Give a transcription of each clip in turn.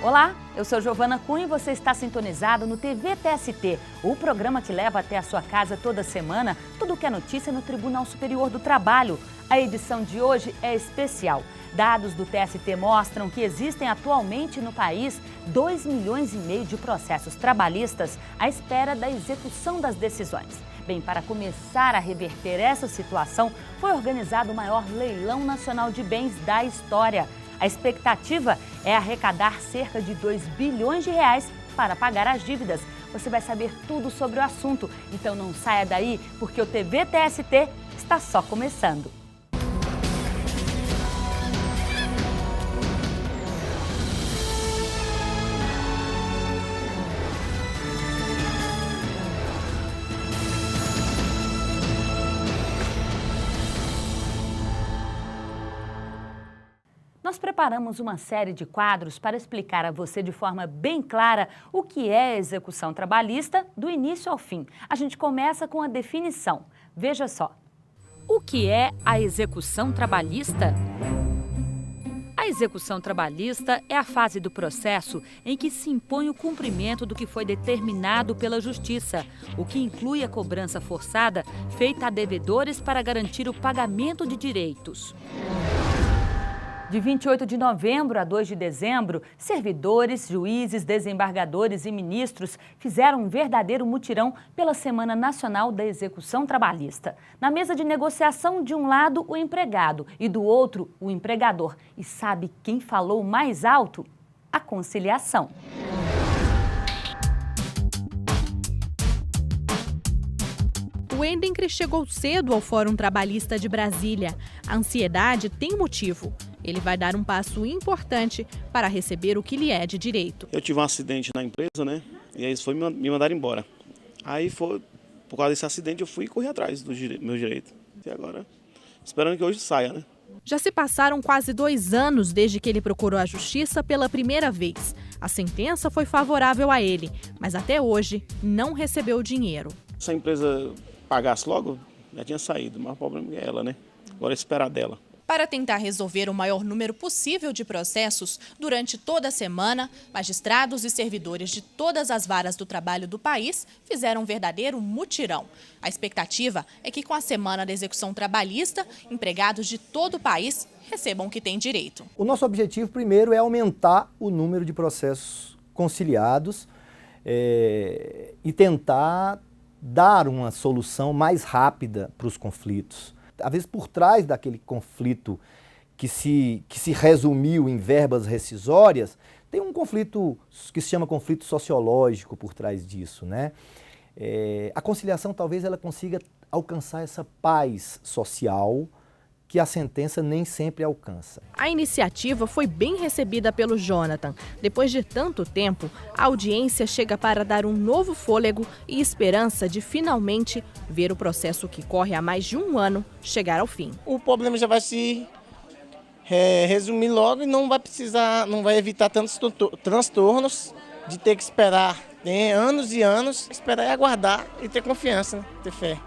Olá, eu sou Giovana Cunha e você está sintonizado no TV TST, o programa que leva até a sua casa toda semana tudo o que é notícia no Tribunal Superior do Trabalho. A edição de hoje é especial. Dados do TST mostram que existem atualmente no país 2,5 milhões de processos trabalhistas à espera da execução das decisões. Bem, para começar a reverter essa situação, foi organizado o maior leilão nacional de bens da história. A expectativa é arrecadar cerca de 2 bilhões de reais para pagar as dívidas. Você vai saber tudo sobre o assunto, então não saia daí, porque o TV TST está só começando. Nós preparamos uma série de quadros para explicar a você de forma bem clara o que é execução trabalhista do início ao fim. A gente começa com a definição. Veja só. O que é a execução trabalhista? A execução trabalhista é a fase do processo em que se impõe o cumprimento do que foi determinado pela Justiça, o que inclui a cobrança forçada feita a devedores para garantir o pagamento de direitos. De 28 de novembro a 2 de dezembro, servidores, juízes, desembargadores e ministros fizeram um verdadeiro mutirão pela Semana Nacional da Execução Trabalhista. Na mesa de negociação, de um lado, o empregado e do outro, o empregador. E sabe quem falou mais alto? A conciliação. O Endencre chegou cedo ao Fórum Trabalhista de Brasília. A ansiedade tem motivo. Ele vai dar um passo importante para receber o que lhe é de direito. Eu tive um acidente na empresa, né? E aí eles foram me mandar embora. Aí foi, por causa desse acidente, eu fui correr atrás do meu direito. E agora, esperando que hoje saia, né? Já se passaram quase 2 anos desde que ele procurou a justiça pela primeira vez. A sentença foi favorável a ele, mas até hoje não recebeu o dinheiro. Se a empresa pagasse logo, já tinha saído, mas o problema é ela, né? Agora é esperar dela. Para tentar resolver o maior número possível de processos, durante toda a semana, magistrados e servidores de todas as varas do trabalho do país fizeram um verdadeiro mutirão. A expectativa é que com a Semana da Execução Trabalhista, empregados de todo o país recebam o que têm direito. O nosso objetivo primeiro é aumentar o número de processos conciliados e tentar dar uma solução mais rápida para os conflitos. Às vezes, por trás daquele conflito que se resumiu em verbas rescisórias, tem um conflito que se chama conflito sociológico por trás disso, né? A conciliação talvez ela consiga alcançar essa paz social que a sentença nem sempre alcança. A iniciativa foi bem recebida pelo Jonathan. Depois de tanto tempo, a audiência chega para dar um novo fôlego e esperança de finalmente ver o processo que corre há mais de 1 ano chegar ao fim. O problema já vai se resumir logo e não vai evitar tantos transtornos de ter que esperar anos e anos, esperar e aguardar e ter confiança, né? Ter fé.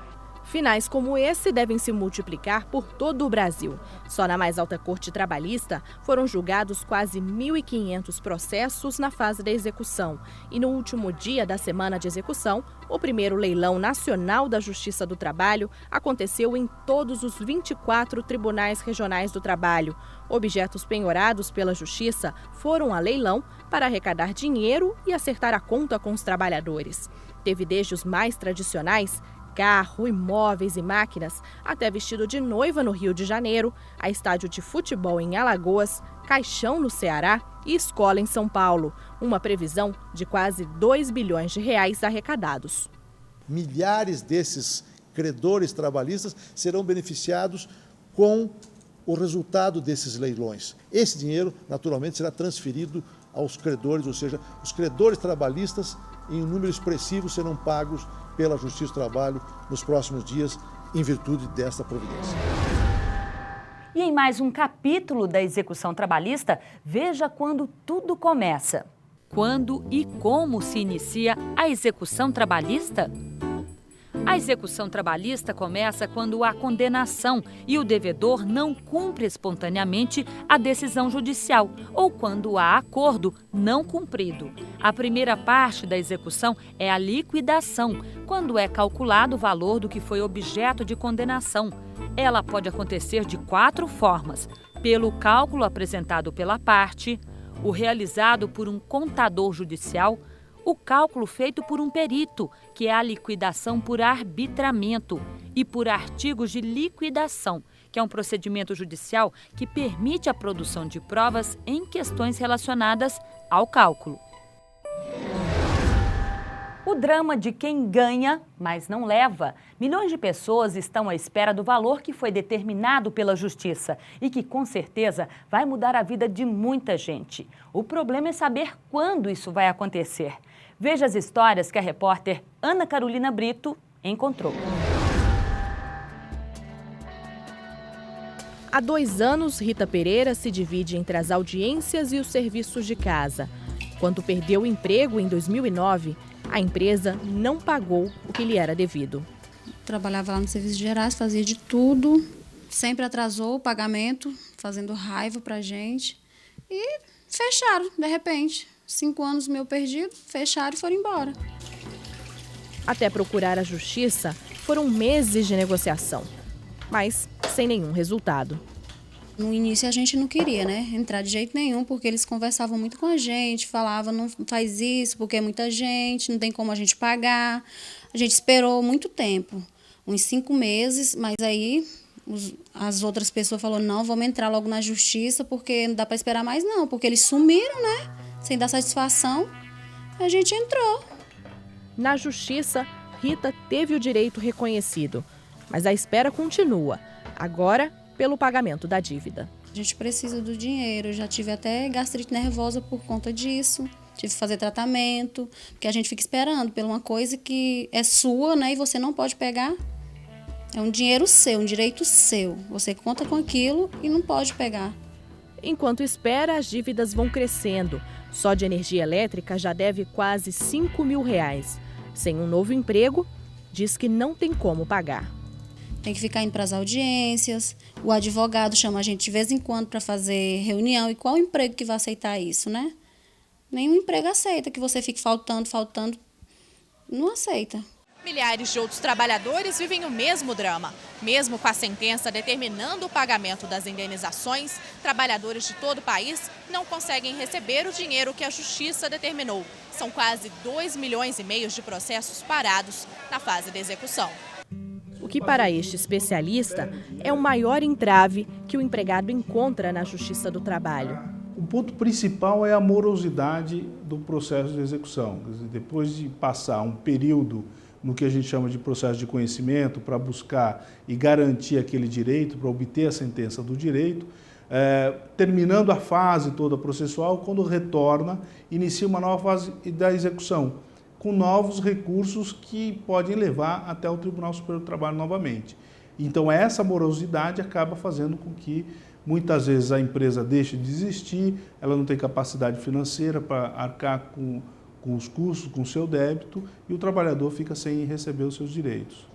Finais como esse devem se multiplicar por todo o Brasil. Só na mais alta corte trabalhista foram julgados quase 1.500 processos na fase da execução. E no último dia da semana de execução, o primeiro leilão nacional da Justiça do Trabalho aconteceu em todos os 24 tribunais regionais do trabalho. Objetos penhorados pela Justiça foram a leilão para arrecadar dinheiro e acertar a conta com os trabalhadores. Teve desde os mais tradicionais, carro, imóveis e máquinas, até vestido de noiva no Rio de Janeiro, a estádio de futebol em Alagoas, caixão no Ceará e escola em São Paulo. Uma previsão de quase 2 bilhões de reais arrecadados. Milhares desses credores trabalhistas serão beneficiados com o resultado desses leilões. Esse dinheiro, naturalmente, será transferido aos credores, ou seja, os credores trabalhistas, em um número expressivo, serão pagos pela Justiça do Trabalho nos próximos dias, em virtude desta providência. E em mais um capítulo da execução trabalhista, veja quando tudo começa. Quando e como se inicia a execução trabalhista? A execução trabalhista começa quando há condenação e o devedor não cumpre espontaneamente a decisão judicial ou quando há acordo não cumprido. A primeira parte da execução é a liquidação, quando é calculado o valor do que foi objeto de condenação. Ela pode acontecer de 4 formas: pelo cálculo apresentado pela parte, o realizado por um contador judicial, o cálculo feito por um perito, que é a liquidação por arbitramento, e por artigos de liquidação, que é um procedimento judicial que permite a produção de provas em questões relacionadas ao cálculo. O drama de quem ganha, mas não leva. Milhões de pessoas estão à espera do valor que foi determinado pela Justiça e que, com certeza, vai mudar a vida de muita gente. O problema é saber quando isso vai acontecer. Veja as histórias que a repórter Ana Carolina Brito encontrou. Há 2 anos, Rita Pereira se divide entre as audiências e os serviços de casa. Quando perdeu o emprego em 2009, a empresa não pagou o que lhe era devido. Trabalhava lá no Serviços Gerais, fazia de tudo, sempre atrasou o pagamento, fazendo raiva pra gente. E fecharam, de repente. 5 anos meu perdido, fecharam e foram embora. Até procurar a justiça, foram meses de negociação, mas sem nenhum resultado. No início a gente não queria, né, entrar de jeito nenhum, porque eles conversavam muito com a gente, falavam, não faz isso porque é muita gente, não tem como a gente pagar. A gente esperou muito tempo, uns 5 meses, mas aí as outras pessoas falaram, não, vamos entrar logo na justiça, porque não dá para esperar mais não, porque eles sumiram, né, sem dar satisfação. A gente entrou. Na justiça, Rita teve o direito reconhecido, mas a espera continua, agora pelo pagamento da dívida. A gente precisa do dinheiro, eu já tive até gastrite nervosa por conta disso, tive que fazer tratamento, porque a gente fica esperando por uma coisa que é sua, né, e você não pode pegar. É um dinheiro seu, um direito seu, você conta com aquilo e não pode pegar. Enquanto espera, as dívidas vão crescendo. Só de energia elétrica já deve quase R$5.000. Sem um novo emprego, diz que não tem como pagar. Tem que ficar indo para as audiências, o advogado chama a gente de vez em quando para fazer reunião. E qual emprego que vai aceitar isso, né? Nenhum emprego aceita, que você fique faltando, não aceita. Milhares de outros trabalhadores vivem o mesmo drama. Mesmo com a sentença determinando o pagamento das indenizações, trabalhadores de todo o país não conseguem receber o dinheiro que a Justiça determinou. São quase 2,5 milhões de processos parados na fase de execução. O que para este especialista é o maior entrave que o empregado encontra na Justiça do Trabalho. O ponto principal é a morosidade do processo de execução. Quer dizer, depois de passar um período no que a gente chama de processo de conhecimento para buscar e garantir aquele direito, para obter a sentença do direito, terminando a fase toda processual, quando retorna, inicia uma nova fase da execução, com novos recursos que podem levar até o Tribunal Superior do Trabalho novamente. Então essa morosidade acaba fazendo com que muitas vezes a empresa deixe de existir, ela não tem capacidade financeira para arcar com os custos, com o seu débito, e o trabalhador fica sem receber os seus direitos.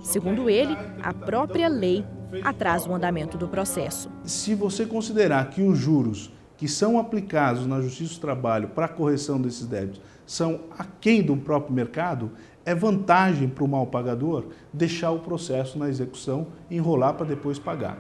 Segundo ele, a própria lei atrasa o andamento do processo. Se você considerar que os juros que são aplicados na Justiça do Trabalho para a correção desses débitos são aquém do próprio mercado, é vantagem para o mal pagador deixar o processo na execução e enrolar para depois pagar.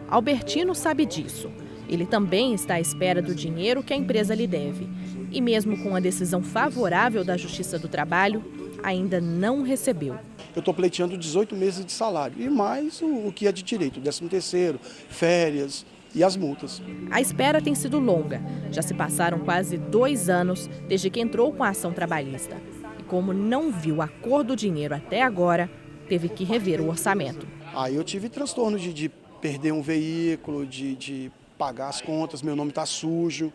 Albertino sabe disso. Ele também está à espera do dinheiro que a empresa lhe deve. E mesmo com a decisão favorável da Justiça do Trabalho, ainda não recebeu. Eu estou pleiteando 18 meses de salário e mais o que é de direito, 13º, férias e as multas. A espera tem sido longa. Já se passaram quase 2 anos desde que entrou com a ação trabalhista. E como não viu a cor do dinheiro até agora, teve que rever o orçamento. Aí eu tive transtorno de perder um veículo, de pagar as contas, meu nome está sujo.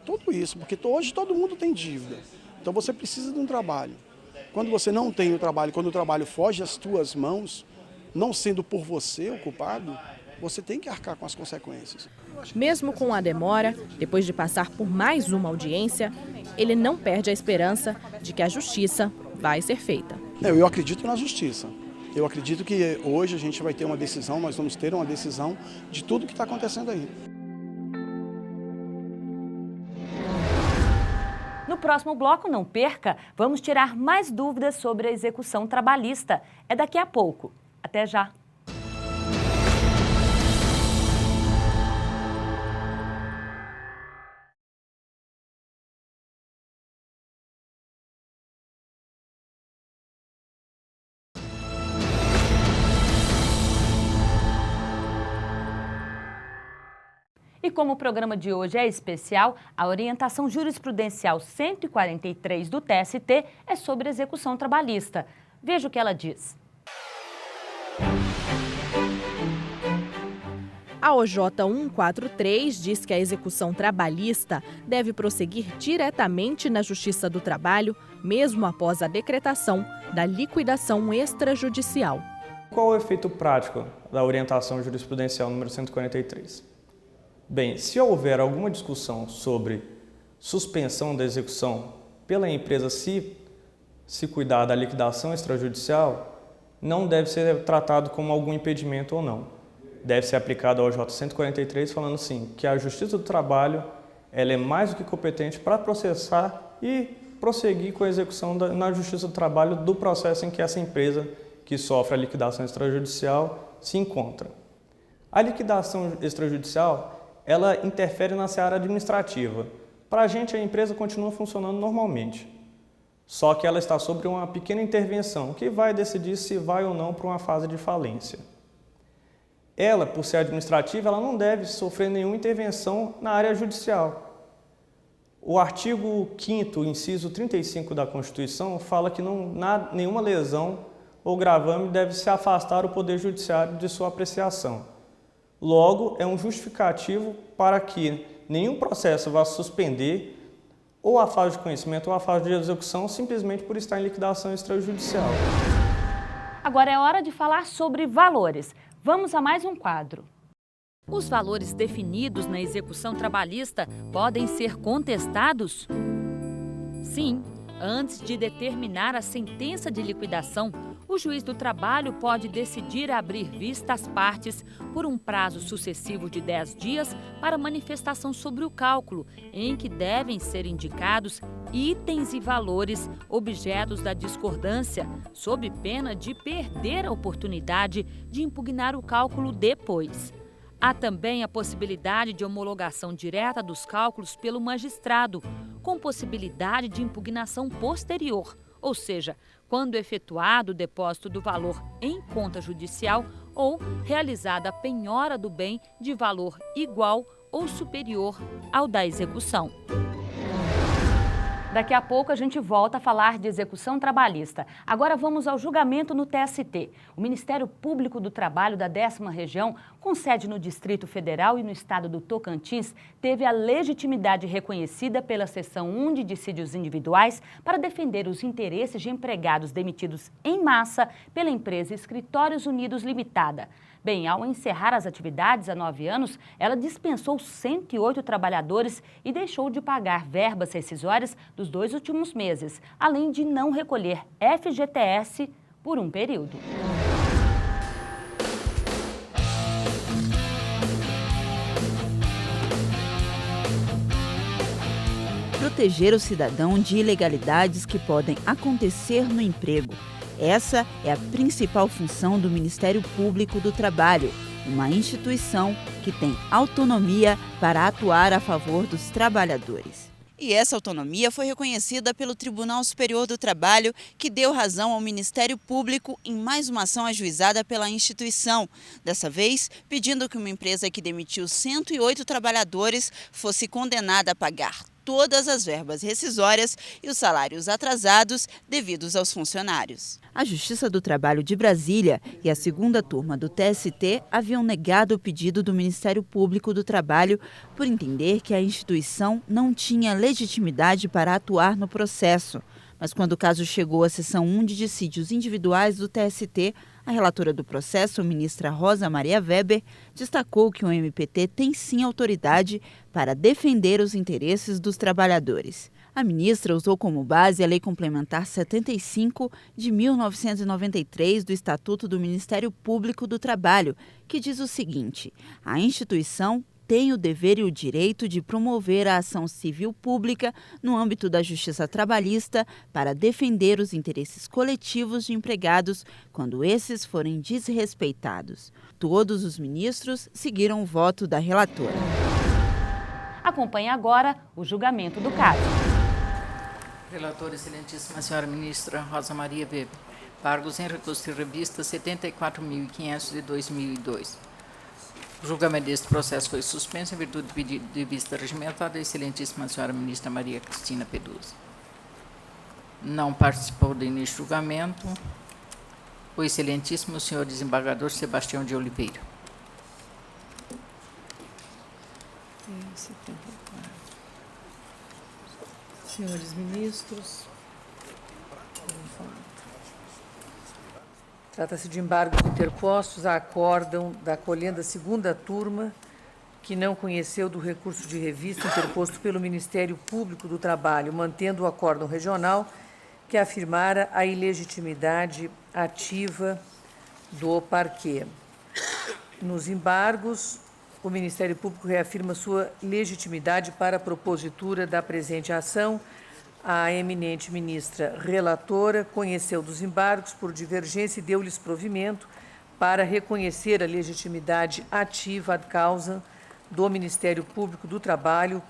Tudo isso, porque hoje todo mundo tem dívida. Então você precisa de um trabalho. Quando você não tem o trabalho, quando o trabalho foge às tuas mãos, não sendo por você o culpado, você tem que arcar com as consequências. Mesmo com a demora, depois de passar por mais uma audiência, ele não perde a esperança de que a justiça vai ser feita. Eu acredito na justiça. Eu acredito que hoje a gente vai ter uma decisão, nós vamos ter uma decisão de tudo que está acontecendo aí. No próximo bloco, não perca, vamos tirar mais dúvidas sobre a execução trabalhista. É daqui a pouco. Até já! E como o programa de hoje é especial, a orientação jurisprudencial 143 do TST é sobre execução trabalhista. Veja o que ela diz. A OJ 143 diz que a execução trabalhista deve prosseguir diretamente na Justiça do Trabalho, mesmo após a decretação da liquidação extrajudicial. Qual o efeito prático da orientação jurisprudencial número 143? Bem, se houver alguma discussão sobre suspensão da execução pela empresa se cuidar da liquidação extrajudicial, não deve ser tratado como algum impedimento ou não. Deve ser aplicado ao OJ 143 falando assim, que a Justiça do Trabalho ela é mais do que competente para processar e prosseguir com a execução na Justiça do Trabalho do processo em que essa empresa que sofre a liquidação extrajudicial se encontra. A liquidação extrajudicial ela interfere na seara administrativa. Para a gente, a empresa continua funcionando normalmente. Só que ela está sob uma pequena intervenção, que vai decidir se vai ou não para uma fase de falência. Ela, por ser administrativa, ela não deve sofrer nenhuma intervenção na área judicial. O artigo 5º, inciso 35 da Constituição, fala que nenhuma lesão ou gravame deve se afastar o Poder Judiciário de sua apreciação. Logo, é um justificativo para que nenhum processo vá suspender ou a fase de conhecimento ou a fase de execução simplesmente por estar em liquidação extrajudicial. Agora é hora de falar sobre valores. Vamos a mais um quadro. Os valores definidos na execução trabalhista podem ser contestados? Sim, antes de determinar a sentença de liquidação, o juiz do trabalho pode decidir abrir vista às partes por um prazo sucessivo de 10 dias para manifestação sobre o cálculo, em que devem ser indicados itens e valores objetos da discordância, sob pena de perder a oportunidade de impugnar o cálculo depois. Há também a possibilidade de homologação direta dos cálculos pelo magistrado, com possibilidade de impugnação posterior, ou seja, quando efetuado o depósito do valor em conta judicial ou realizada a penhora do bem de valor igual ou superior ao da execução. Daqui a pouco a gente volta a falar de execução trabalhista. Agora vamos ao julgamento no TST. O Ministério Público do Trabalho da 10ª Região, com sede no Distrito Federal e no estado do Tocantins, teve a legitimidade reconhecida pela Seção 1 de Dissídios Individuais para defender os interesses de empregados demitidos em massa pela empresa Escritórios Unidos Limitada. Bem, ao encerrar as atividades há 9 anos, ela dispensou 108 trabalhadores e deixou de pagar verbas rescisórias dos 2 últimos meses, além de não recolher FGTS por um período. Proteger o cidadão de ilegalidades que podem acontecer no emprego. Essa é a principal função do Ministério Público do Trabalho, uma instituição que tem autonomia para atuar a favor dos trabalhadores. E essa autonomia foi reconhecida pelo Tribunal Superior do Trabalho, que deu razão ao Ministério Público em mais uma ação ajuizada pela instituição. Dessa vez, pedindo que uma empresa que demitiu 108 trabalhadores fosse condenada a pagar todas as verbas rescisórias e os salários atrasados devidos aos funcionários. A Justiça do Trabalho de Brasília e a 2ª turma do TST haviam negado o pedido do Ministério Público do Trabalho por entender que a instituição não tinha legitimidade para atuar no processo. Mas quando o caso chegou à Seção 1 de Dissídios Individuais do TST, a relatora do processo, ministra Rosa Maria Weber, destacou que o MPT tem sim autoridade para defender os interesses dos trabalhadores. A ministra usou como base a Lei Complementar 75 de 1993 do Estatuto do Ministério Público do Trabalho, que diz o seguinte: a instituição tem o dever e o direito de promover a ação civil pública no âmbito da justiça trabalhista para defender os interesses coletivos de empregados quando esses forem desrespeitados. Todos os ministros seguiram o voto da relatora. Acompanhe agora o julgamento do caso. Relatora, excelentíssima senhora ministra Rosa Maria Weber. Pargos em recurso de revista 74.500 de 2002. O julgamento deste processo foi suspenso em virtude do pedido de vista regimentada da excelentíssima senhora ministra Maria Cristina Pedroso. Não participou do início do julgamento o excelentíssimo senhor desembargador Sebastião de Oliveira. Senhores ministros, trata-se de embargos interpostos a acórdão da acolhenda segunda turma, que não conheceu do recurso de revista interposto pelo Ministério Público do Trabalho, mantendo o acórdão regional que afirmara a ilegitimidade ativa do parquê. Nos embargos, o Ministério Público reafirma sua legitimidade para a propositura da presente ação. A eminente ministra relatora conheceu dos embargos por divergência e deu-lhes provimento para reconhecer a legitimidade ativa ad causa do Ministério Público do Trabalho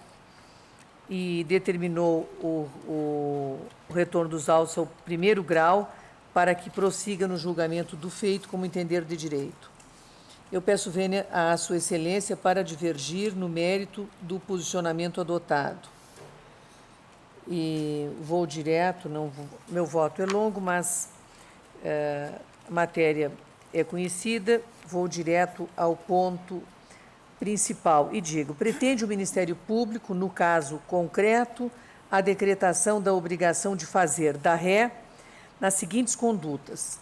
e determinou o retorno dos autos ao primeiro grau para que prossiga no julgamento do feito como entender de direito. Eu peço vênia à Sua Excelência para divergir no mérito do posicionamento adotado. E vou direto, meu voto é longo, mas a matéria é conhecida, vou direto ao ponto principal e digo: pretende o Ministério Público, no caso concreto, a decretação da obrigação de fazer da ré nas seguintes condutas: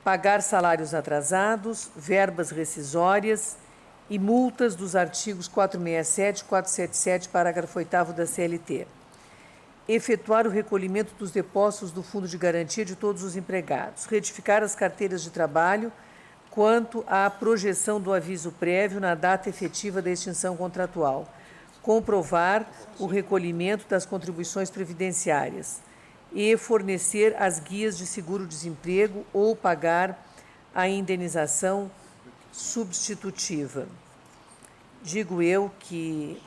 pagar salários atrasados, verbas rescisórias e multas dos artigos 467 e 477, parágrafo 8º da CLT. Efetuar o recolhimento dos depósitos do Fundo de Garantia de todos os empregados. Retificar as carteiras de trabalho quanto à projeção do aviso prévio na data efetiva da extinção contratual. Comprovar o recolhimento das contribuições previdenciárias e fornecer as guias de seguro-desemprego ou pagar a indenização substitutiva. Digo eu que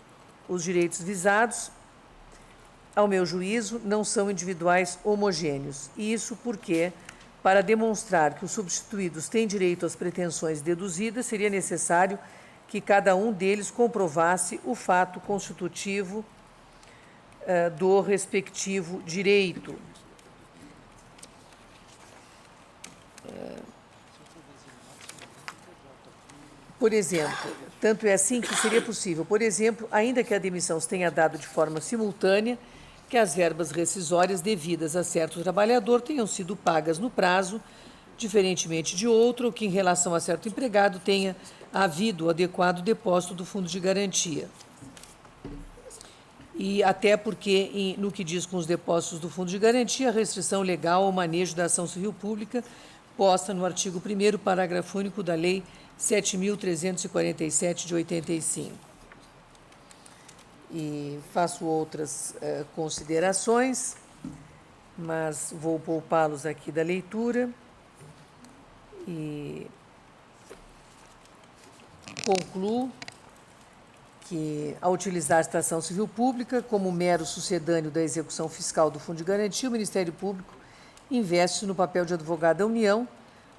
os direitos visados, ao meu juízo, não são individuais homogêneos. E isso porque, para demonstrar que os substituídos têm direito às pretensões deduzidas, seria necessário que cada um deles comprovasse o fato constitutivo do respectivo direito. Por exemplo, tanto é assim que seria possível, por exemplo, ainda que a demissão se tenha dado de forma simultânea, que as verbas rescisórias devidas a certo trabalhador tenham sido pagas no prazo, diferentemente de outro, ou que em relação a certo empregado tenha havido o adequado depósito do Fundo de Garantia. E até porque, no que diz com os depósitos do Fundo de Garantia, a restrição legal ao manejo da ação civil pública posta no artigo 1º, parágrafo único da Lei 7.347 de 85. E faço outras considerações, mas vou poupá-los aqui da leitura e concluo que, ao utilizar a estação civil pública como mero sucedâneo da execução fiscal do Fundo de Garantia, o Ministério Público investe no papel de advogado da União,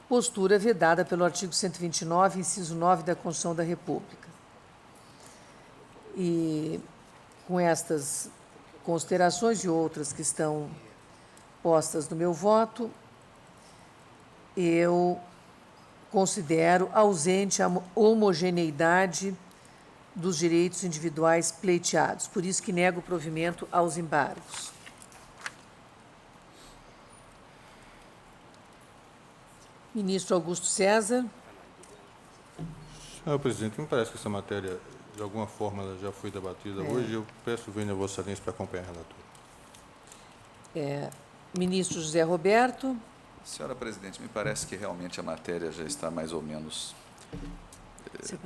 postura vedada pelo artigo 129, inciso 9 da Constituição da República. E, com estas considerações e outras que estão postas no meu voto, eu considero ausente a homogeneidade dos direitos individuais pleiteados. Por isso que nego o provimento aos embargos. Ministro Augusto César. Senhor presidente, me parece que essa matéria, de alguma forma, ela já foi debatida hoje. Eu peço vênia a Vossa Excelência para acompanhar a relatora. Ministro José Roberto. Senhora Presidente, me parece que realmente a matéria já está mais ou menos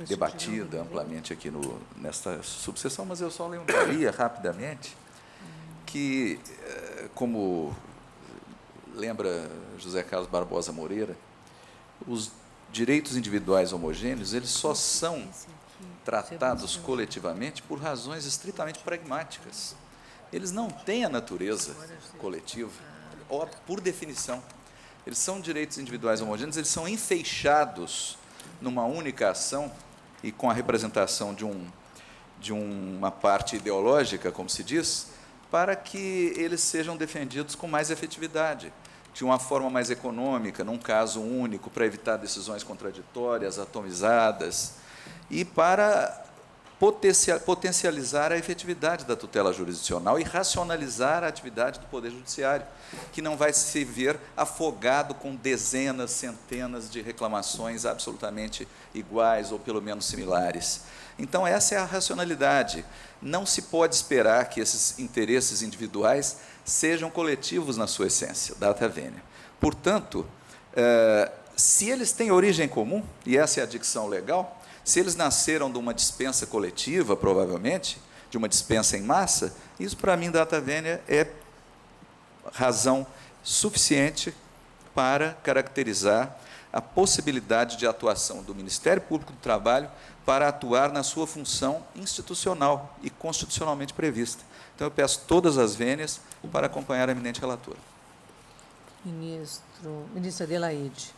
debatida amplamente aqui nesta subseção, mas eu só lembraria rapidamente que, como lembra José Carlos Barbosa Moreira, os direitos individuais homogêneos, eles só são tratados coletivamente por razões estritamente pragmáticas. Eles não têm a natureza coletiva, por definição. Eles são direitos individuais homogêneos, eles são enfeixados numa única ação e com a representação de uma parte ideológica, como se diz, para que eles sejam defendidos com mais efetividade, de uma forma mais econômica, num caso único, para evitar decisões contraditórias, atomizadas, e para potencializar a efetividade da tutela jurisdicional e racionalizar a atividade do Poder Judiciário, que não vai se ver afogado com dezenas, centenas de reclamações absolutamente iguais ou pelo menos similares. Então, essa é a racionalidade. Não se pode esperar que esses interesses individuais sejam coletivos na sua essência, data vênia. Portanto, se eles têm origem comum, e essa é a dicção legal, se eles nasceram de uma dispensa coletiva, provavelmente, de uma dispensa em massa, isso, para mim, data vênia, é razão suficiente para caracterizar a possibilidade de atuação do Ministério Público do Trabalho para atuar na sua função institucional e constitucionalmente prevista. Então, eu peço todas as vênias para acompanhar a eminente relatora. Ministra Adelaide.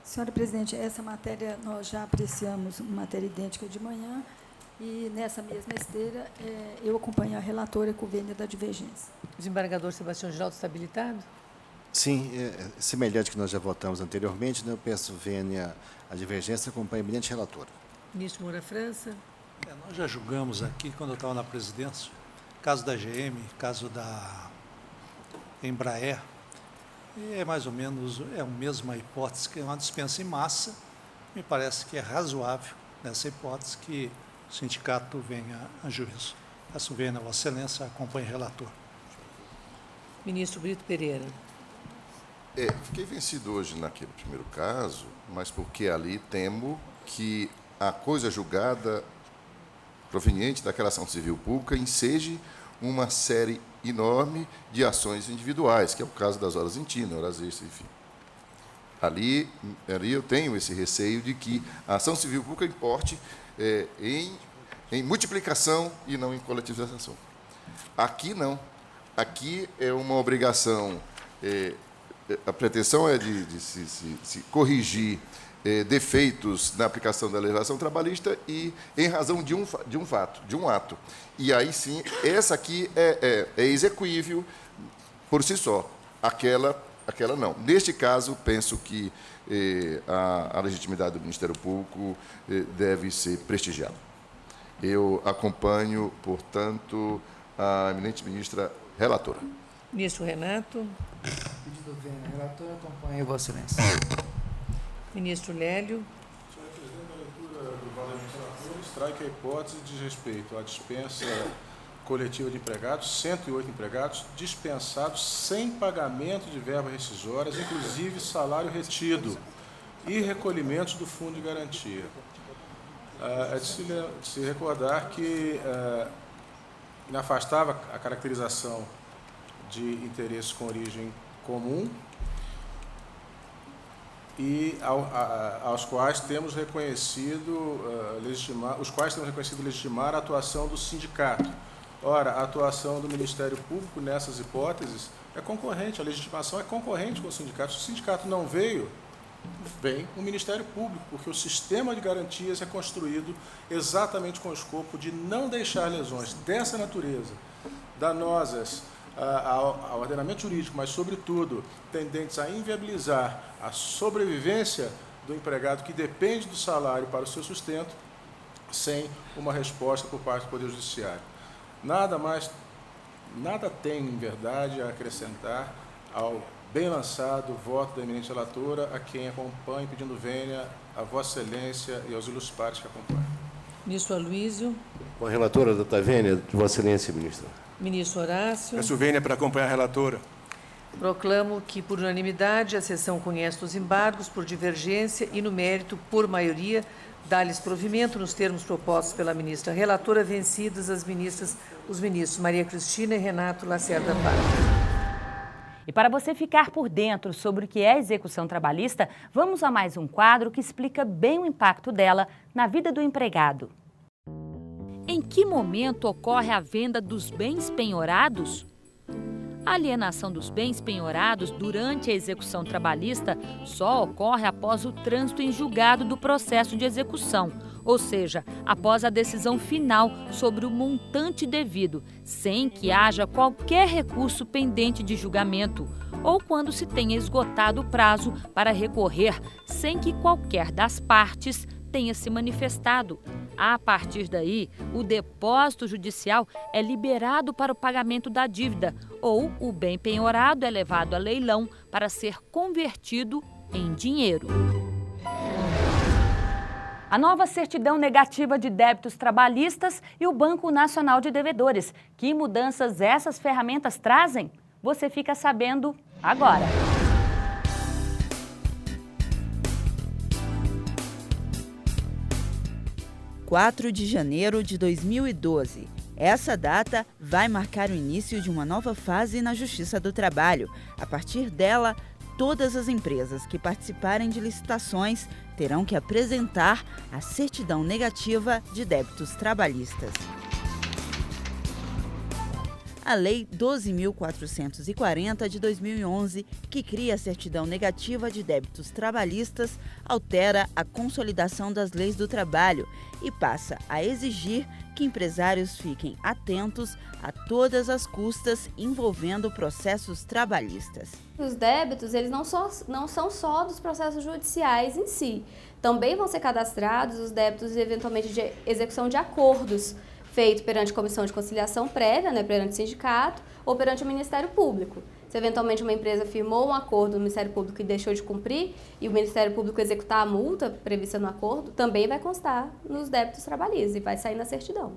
Senhora Presidente, essa matéria nós já apreciamos, uma matéria idêntica de manhã, e nessa mesma esteira eu acompanho a relatora com vênia da divergência. Desembargador Sebastião Giraldo, está habilitado? Sim, semelhante que nós já votamos anteriormente, né, eu peço vênia a divergência, acompanho a eminente relatora. Ministro Moura França. Nós já julgamos aqui, quando eu estava na presidência, caso da GM, caso da Embraer, e é mais ou menos a mesma hipótese, que é uma dispensa em massa. Me parece que é razoável, nessa hipótese, que o sindicato venha a juízo. Peço vênia a Vossa Excelência, acompanhe o relator. Ministro Brito Pereira. Fiquei vencido hoje naquele primeiro caso, mas porque ali temo que a coisa julgada proveniente daquela ação civil pública enseje uma série enorme de ações individuais, que é o caso das horas em Tina, horas extras, enfim. Ali eu tenho esse receio de que a ação civil pública importe em multiplicação e não em coletivização. Aqui não. Aqui é uma obrigação, a pretensão é de se corrigir defeitos na aplicação da legislação trabalhista e em razão de um fato, de um ato. E aí sim, essa aqui é execuível por si só, aquela não. Neste caso, penso que a legitimidade do Ministério Público deve ser prestigiada. Eu acompanho, portanto, a eminente ministra relatora. Ministro Renato. Pedido vênia, relator, acompanho Vossa Excelência. Ministro Lélio. Senhora Presidente, a leitura do voto da eminente relatora extrai que a hipótese diz respeito à dispensa coletiva de empregados, 108 empregados, dispensados sem pagamento de verbas rescisórias, inclusive salário retido e recolhimentos do Fundo de Garantia. É de se recordar que afastava a caracterização de interesses com origem comum e aos quais temos reconhecido legitimar a atuação do sindicato. Ora, a atuação do Ministério Público nessas hipóteses é concorrente, a legitimação é concorrente com o sindicato. Se o sindicato não veio, vem o Ministério Público, porque o sistema de garantias é construído exatamente com o escopo de não deixar lesões dessa natureza, danosas ao ordenamento jurídico, mas, sobretudo, tendentes a inviabilizar a sobrevivência do empregado que depende do salário para o seu sustento, sem uma resposta por parte do Poder Judiciário. Nada tem, em verdade, a acrescentar ao bem lançado voto da eminente relatora, a quem acompanhe, pedindo vênia a Vossa Excelência e aos ilustres pares que acompanham. Ministro Aloysio. Com a relatora da vênia de Vossa Excelência, ministra. Ministro Horácio. Peço vênia para acompanhar a relatora. Proclamo que, por unanimidade, a sessão conhece os embargos por divergência e, no mérito, por maioria, dá-lhes provimento nos termos propostos pela ministra relatora, vencidos os ministros Maria Cristina e Renato Lacerda Paz. E para você ficar por dentro sobre o que é execução trabalhista, vamos a mais um quadro que explica bem o impacto dela na vida do empregado. Em que momento ocorre a venda dos bens penhorados? A alienação dos bens penhorados durante a execução trabalhista só ocorre após o trânsito em julgado do processo de execução, ou seja, após a decisão final sobre o montante devido, sem que haja qualquer recurso pendente de julgamento, ou quando se tenha esgotado o prazo para recorrer, sem que qualquer das partes tenha se manifestado. A partir daí, o depósito judicial é liberado para o pagamento da dívida ou o bem penhorado é levado a leilão para ser convertido em dinheiro. A nova certidão negativa de débitos trabalhistas e o Banco Nacional de Devedores. Que mudanças essas ferramentas trazem? Você fica sabendo agora. 4 de janeiro de 2012. Essa data vai marcar o início de uma nova fase na Justiça do Trabalho. A partir dela, todas as empresas que participarem de licitações terão que apresentar a certidão negativa de débitos trabalhistas. A Lei 12.440 de 2011, que cria a certidão negativa de débitos trabalhistas, altera a consolidação das leis do trabalho e passa a exigir que empresários fiquem atentos a todas as custas envolvendo processos trabalhistas. Os débitos, eles não são só dos processos judiciais em si. Também vão ser cadastrados os débitos, eventualmente, de execução de acordos feito perante comissão de conciliação prévia, perante sindicato, ou perante o Ministério Público. Se eventualmente uma empresa firmou um acordo no Ministério Público e deixou de cumprir, e o Ministério Público executar a multa prevista no acordo, também vai constar nos débitos trabalhistas e vai sair na certidão.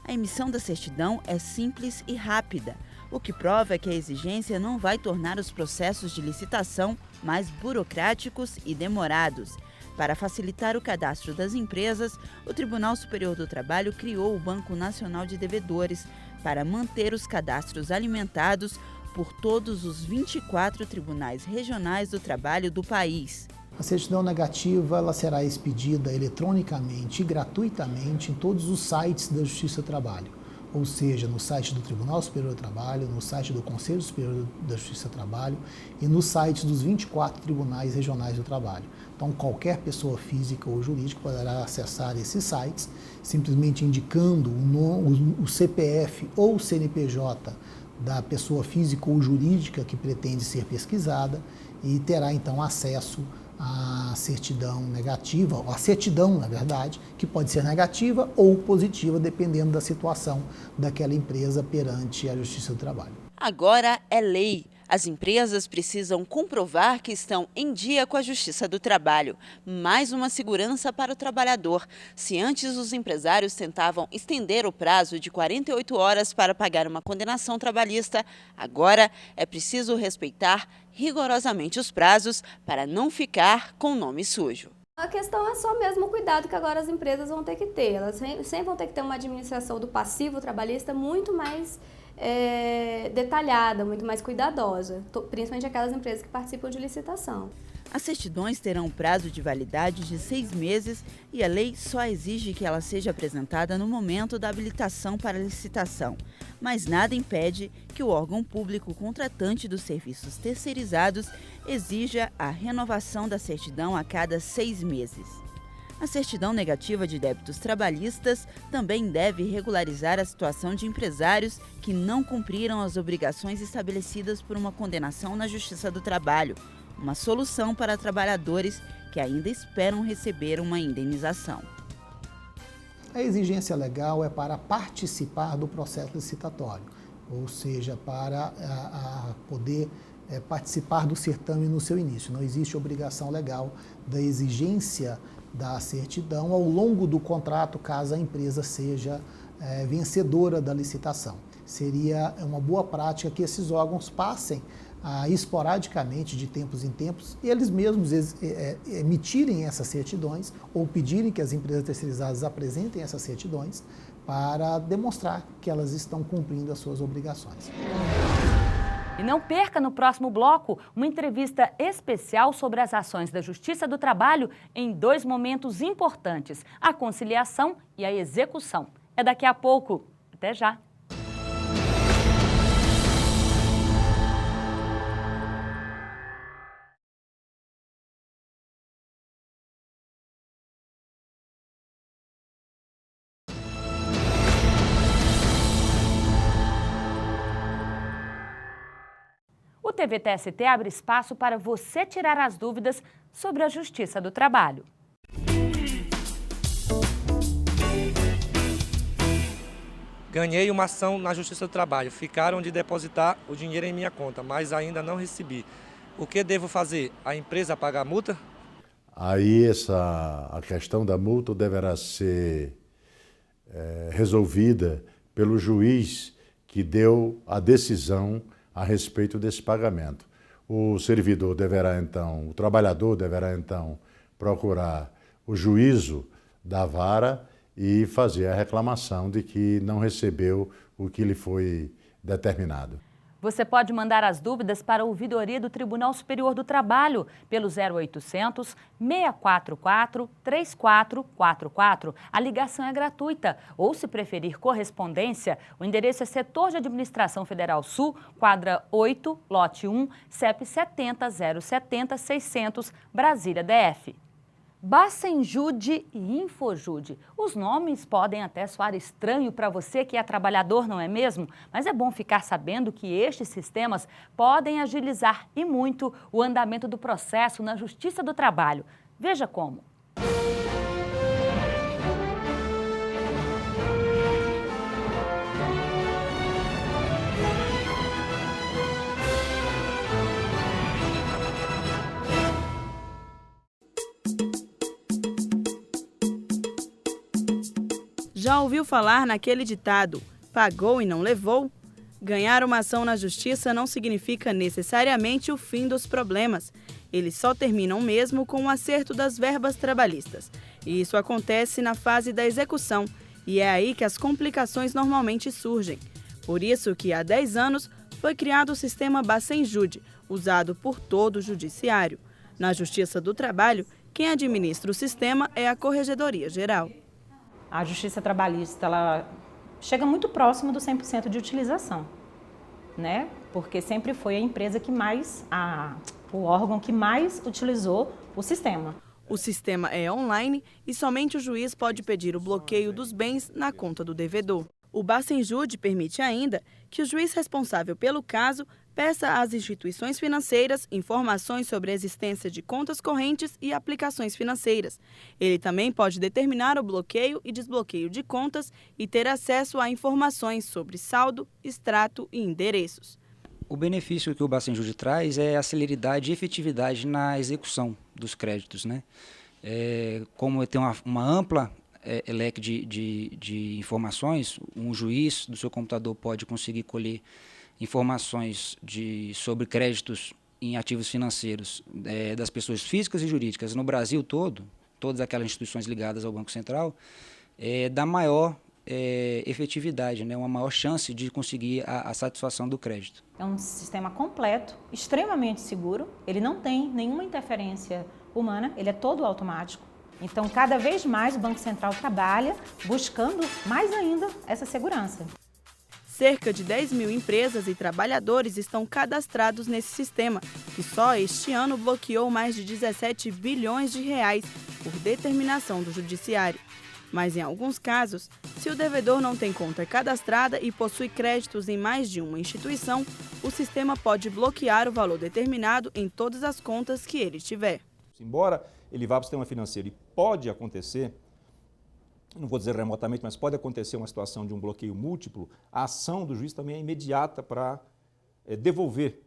A emissão da certidão é simples e rápida, o que prova que a exigência não vai tornar os processos de licitação mais burocráticos e demorados. Para facilitar o cadastro das empresas, o Tribunal Superior do Trabalho criou o Banco Nacional de Devedores para manter os cadastros alimentados por todos os 24 tribunais regionais do trabalho do país. A certidão negativa ela será expedida eletronicamente e gratuitamente em todos os sites da Justiça do Trabalho, ou seja, no site do Tribunal Superior do Trabalho, no site do Conselho Superior da Justiça do Trabalho e no site dos 24 tribunais regionais do trabalho. Então, qualquer pessoa física ou jurídica poderá acessar esses sites, simplesmente indicando o CPF ou o CNPJ da pessoa física ou jurídica que pretende ser pesquisada e terá, então, acesso à certidão negativa, ou à certidão, na verdade, que pode ser negativa ou positiva, dependendo da situação daquela empresa perante a Justiça do Trabalho. Agora é lei. As empresas precisam comprovar que estão em dia com a Justiça do Trabalho. Mais uma segurança para o trabalhador. Se antes os empresários tentavam estender o prazo de 48 horas para pagar uma condenação trabalhista, agora é preciso respeitar rigorosamente os prazos para não ficar com o nome sujo. A questão é só mesmo o cuidado que agora as empresas vão ter que ter. Elas sempre vão ter que ter uma administração do passivo trabalhista muito mais detalhada, muito mais cuidadosa, principalmente aquelas empresas que participam de licitação. As certidões terão um prazo de validade de 6 meses e a lei só exige que ela seja apresentada no momento da habilitação para licitação, mas nada impede que o órgão público contratante dos serviços terceirizados exija a renovação da certidão a cada 6 meses. A certidão negativa de débitos trabalhistas também deve regularizar a situação de empresários que não cumpriram as obrigações estabelecidas por uma condenação na Justiça do Trabalho, uma solução para trabalhadores que ainda esperam receber uma indenização. A exigência legal é para participar do processo licitatório, ou seja, para poder participar do certame no seu início. Não existe obrigação legal da exigência da certidão ao longo do contrato, caso a empresa seja vencedora da licitação. seria uma boa prática que esses órgãos passem esporadicamente, de tempos em tempos, eles mesmos emitirem essas certidões ou pedirem que as empresas terceirizadas apresentem essas certidões para demonstrar que elas estão cumprindo as suas obrigações. E não perca no próximo bloco uma entrevista especial sobre as ações da Justiça do Trabalho em 2 momentos importantes, a conciliação e a execução. É daqui a pouco. Até já! O TVTST abre espaço para você tirar as dúvidas sobre a Justiça do Trabalho. Ganhei uma ação na Justiça do Trabalho. Ficaram de depositar o dinheiro em minha conta, mas ainda não recebi. O que devo fazer? A empresa pagar a multa? Aí a questão da multa deverá ser resolvida pelo juiz que deu a decisão a respeito desse pagamento. O trabalhador deverá então procurar o juízo da vara e fazer a reclamação de que não recebeu o que lhe foi determinado. Você pode mandar as dúvidas para a ouvidoria do Tribunal Superior do Trabalho pelo 0800 644 3444. A ligação é gratuita. Ou, se preferir correspondência, o endereço é Setor de Administração Federal Sul, quadra 8, lote 1, CEP 70 070 600, Brasília, DF. Bacenjude e Infojude. Os nomes podem até soar estranho para você que é trabalhador, não é mesmo? Mas é bom ficar sabendo que estes sistemas podem agilizar e muito o andamento do processo na Justiça do Trabalho. Veja como. Já ouviu falar naquele ditado, pagou e não levou? Ganhar uma ação na justiça não significa necessariamente o fim dos problemas. Eles só terminam mesmo com o acerto das verbas trabalhistas. E isso acontece na fase da execução, e é aí que as complicações normalmente surgem. Por isso que há 10 anos foi criado o sistema Bacenjude, usado por todo o judiciário. Na Justiça do Trabalho, quem administra o sistema é a Corregedoria Geral. A Justiça Trabalhista ela chega muito próximo do 100% de utilização, né? Porque sempre foi a empresa que mais, o órgão que mais utilizou o sistema. O sistema é online e somente o juiz pode pedir o bloqueio dos bens na conta do devedor. O Bacenjude permite ainda que o juiz responsável pelo caso peça às instituições financeiras informações sobre a existência de contas correntes e aplicações financeiras. Ele também pode determinar o bloqueio e desbloqueio de contas e ter acesso a informações sobre saldo, extrato e endereços. O benefício que o Bacenjude traz é a celeridade e efetividade na execução dos créditos, né? Como tem uma ampla leque de informações, um juiz do seu computador pode conseguir colher informações sobre créditos em ativos financeiros das pessoas físicas e jurídicas no Brasil todo, todas aquelas instituições ligadas ao Banco Central, dá maior efetividade, né, uma maior chance de conseguir a satisfação do crédito. É um sistema completo, extremamente seguro, ele não tem nenhuma interferência humana, ele é todo automático. Então, cada vez mais o Banco Central trabalha buscando mais ainda essa segurança. Cerca de 10 mil empresas e trabalhadores estão cadastrados nesse sistema, que só este ano bloqueou mais de 17 bilhões de reais por determinação do Judiciário. Mas, em alguns casos, se o devedor não tem conta cadastrada e possui créditos em mais de uma instituição, o sistema pode bloquear o valor determinado em todas as contas que ele tiver. Embora ele vá para o sistema financeiro e pode acontecer, não vou dizer remotamente, mas pode acontecer uma situação de um bloqueio múltiplo, a ação do juiz também é imediata para devolver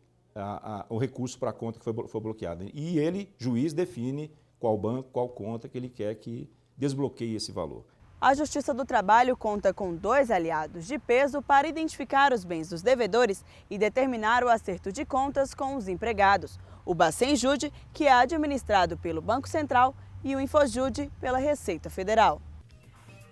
o recurso para a conta que foi bloqueada. E ele, juiz, define qual banco, qual conta que ele quer que desbloqueie esse valor. A Justiça do Trabalho conta com 2 aliados de peso para identificar os bens dos devedores e determinar o acerto de contas com os empregados. O Bacenjude, que é administrado pelo Banco Central, e o Infojude pela Receita Federal.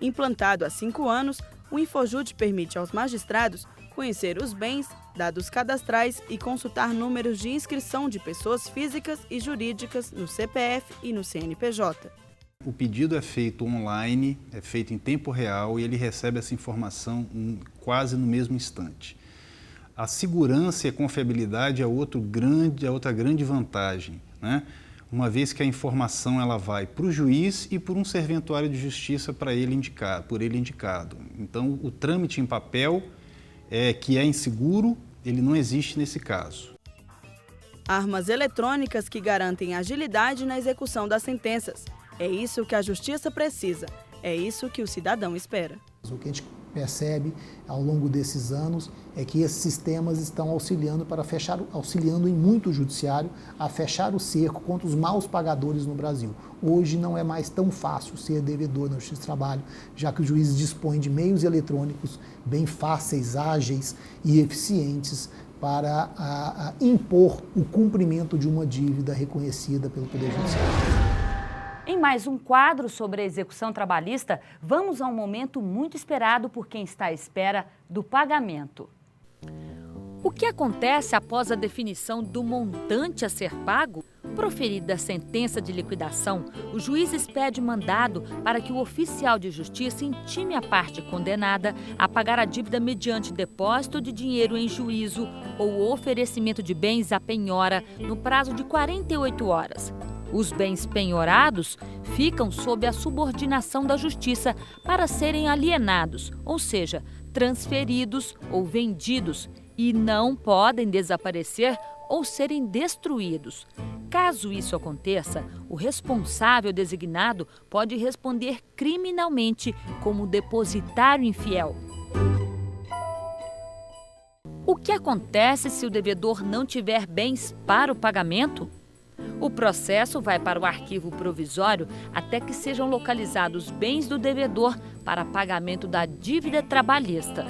Implantado há 5 anos, o Infojude permite aos magistrados conhecer os bens, dados cadastrais e consultar números de inscrição de pessoas físicas e jurídicas no CPF e no CNPJ. O pedido é feito online, é feito em tempo real e ele recebe essa informação quase no mesmo instante. A segurança e a confiabilidade é outra grande vantagem, né? Uma vez que a informação ela vai para o juiz e por um serventuário de justiça por ele indicado. Então, o trâmite em papel, que é inseguro, ele não existe nesse caso. Armas eletrônicas que garantem agilidade na execução das sentenças. É isso que a justiça precisa, é isso que o cidadão espera. O que a gente percebe ao longo desses anos é que esses sistemas estão auxiliando em muito o judiciário a fechar o cerco contra os maus pagadores no Brasil. Hoje não é mais tão fácil ser devedor na Justiça do Trabalho, já que o juiz dispõe de meios eletrônicos bem fáceis, ágeis e eficientes para impor o cumprimento de uma dívida reconhecida pelo Poder Judiciário. Em mais um quadro sobre a execução trabalhista, vamos a um momento muito esperado por quem está à espera do pagamento. O que acontece após a definição do montante a ser pago? Proferida a sentença de liquidação, o juiz expede mandado para que o oficial de justiça intime a parte condenada a pagar a dívida mediante depósito de dinheiro em juízo ou oferecimento de bens à penhora no prazo de 48 horas. Os bens penhorados ficam sob a subordinação da justiça para serem alienados, ou seja, transferidos ou vendidos, e não podem desaparecer ou serem destruídos. Caso isso aconteça, o responsável designado pode responder criminalmente como depositário infiel. O que acontece se o devedor não tiver bens para o pagamento? O processo vai para o arquivo provisório até que sejam localizados bens do devedor para pagamento da dívida trabalhista.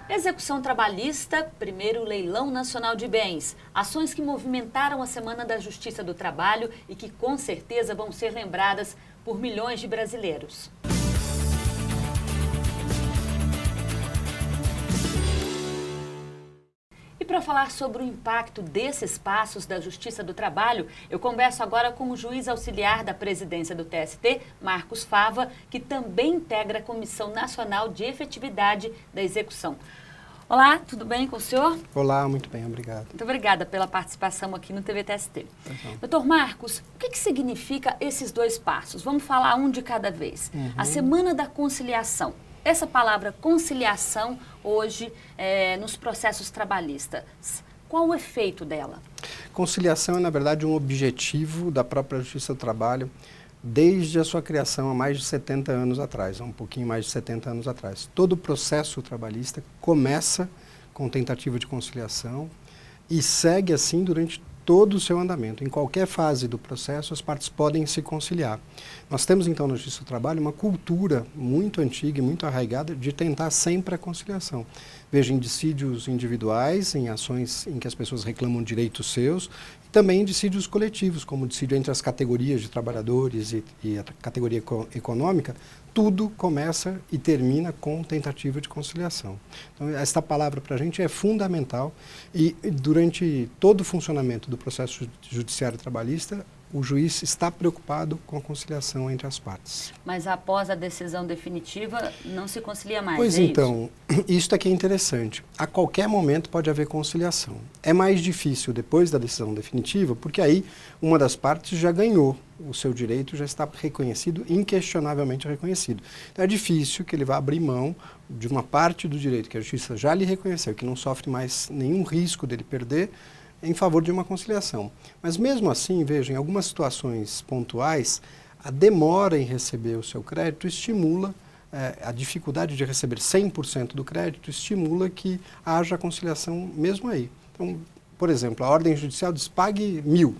Execução trabalhista, primeiro leilão nacional de bens. Ações que movimentaram a Semana da Justiça do Trabalho e que com certeza vão ser lembradas por milhões de brasileiros. E para falar sobre o impacto desses passos da Justiça do Trabalho, eu converso agora com o juiz auxiliar da presidência do TST, Marcos Fava, que também integra a Comissão Nacional de Efetividade da Execução. Olá, tudo bem com o senhor? Olá, muito bem, obrigado. Muito obrigada pela participação aqui no TV TST. Doutor Marcos, o que significa esses 2 passos? Vamos falar um de cada vez. A Semana da Conciliação. Essa palavra conciliação hoje nos processos trabalhistas, qual o efeito dela? Conciliação é, na verdade, um objetivo da própria Justiça do Trabalho desde a sua criação há mais de 70 anos atrás, há um pouquinho mais de 70 anos atrás. Todo o processo trabalhista começa com tentativa de conciliação e segue assim durante todo o seu andamento. Em qualquer fase do processo, as partes podem se conciliar. Nós temos, então, na Justiça do Trabalho, uma cultura muito antiga e muito arraigada de tentar sempre a conciliação. Veja, em dissídios individuais, em ações em que as pessoas reclamam direitos seus, e também em dissídios coletivos, como o dissídio entre as categorias de trabalhadores e a categoria econômica, tudo começa e termina com tentativa de conciliação. Então, esta palavra para a gente é fundamental e durante todo o funcionamento do processo judiciário trabalhista, o juiz está preocupado com a conciliação entre as partes. Mas após a decisão definitiva, não se concilia mais, Pois então, isso aqui é interessante. A qualquer momento pode haver conciliação. É mais difícil depois da decisão definitiva, porque aí uma das partes já ganhou. O seu direito já está reconhecido, inquestionavelmente reconhecido. Então é difícil que ele vá abrir mão de uma parte do direito que a justiça já lhe reconheceu, que não sofre mais nenhum risco dele perder, em favor de uma conciliação. Mas mesmo assim, veja, em algumas situações pontuais, a demora em receber o seu crédito estimula, a dificuldade de receber 100% do crédito estimula que haja conciliação mesmo aí. Então, por exemplo, a ordem judicial diz pague 1.000.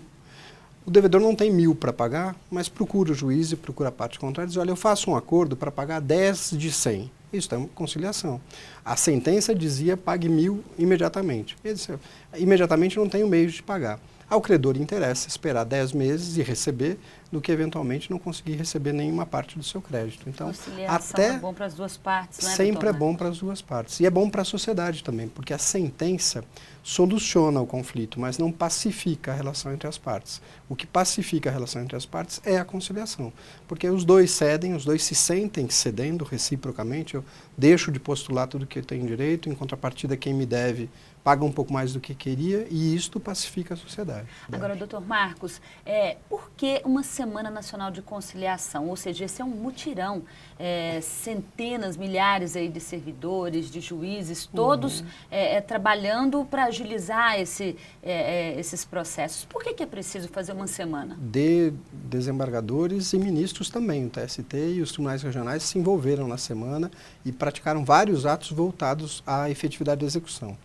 O devedor não tem 1.000 para pagar, mas procura o juiz e procura a parte contrária e diz, olha, eu faço um acordo para pagar 10 de 100. Isso é uma conciliação. A sentença dizia pague 1.000 imediatamente. Ele disse, imediatamente não tenho meios de pagar. Ao credor interessa esperar 10 meses e receber do que eventualmente não conseguir receber nenhuma parte do seu crédito. Então, conciliação é bom para as duas partes, né, sempre doutor? É bom para as duas partes. E é bom para a sociedade também, porque a sentença soluciona o conflito, mas não pacifica a relação entre as partes. O que pacifica a relação entre as partes é a conciliação, porque os dois cedem, os dois se sentem cedendo reciprocamente. Eu deixo de postular tudo que eu tenho direito, em contrapartida quem me deve paga um pouco mais do que queria, e isto pacifica a sociedade. Agora, doutor Marcos, por que uma Semana Nacional de Conciliação? Ou seja, esse é um mutirão, centenas, milhares aí de servidores, de juízes, todos trabalhando para agilizar esses processos. Por que é preciso fazer uma semana? De desembargadores e ministros também. O TST e os tribunais regionais se envolveram na semana e praticaram vários atos voltados à efetividade da execução.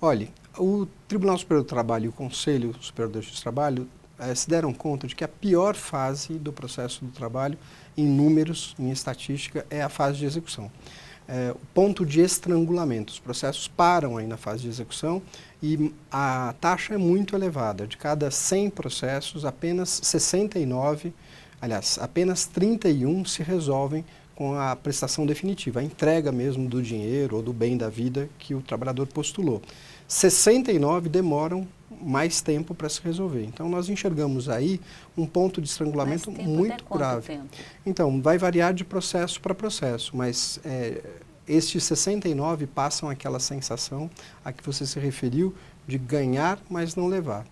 Olha, o Tribunal Superior do Trabalho e o Conselho Superior da Justiça do Trabalho se deram conta de que a pior fase do processo do trabalho, em números, em estatística, é a fase de execução. O ponto de estrangulamento. Os processos param aí na fase de execução e a taxa é muito elevada. De cada 100 processos, apenas 69, aliás, apenas 31 se resolvem com a prestação definitiva, a entrega mesmo do dinheiro ou do bem da vida que o trabalhador postulou. 69 demoram mais tempo para se resolver. Então, nós enxergamos aí um ponto de estrangulamento muito grave. Então, vai variar de processo para processo, mas estes 69 passam aquela sensação a que você se referiu de ganhar, mas não levar.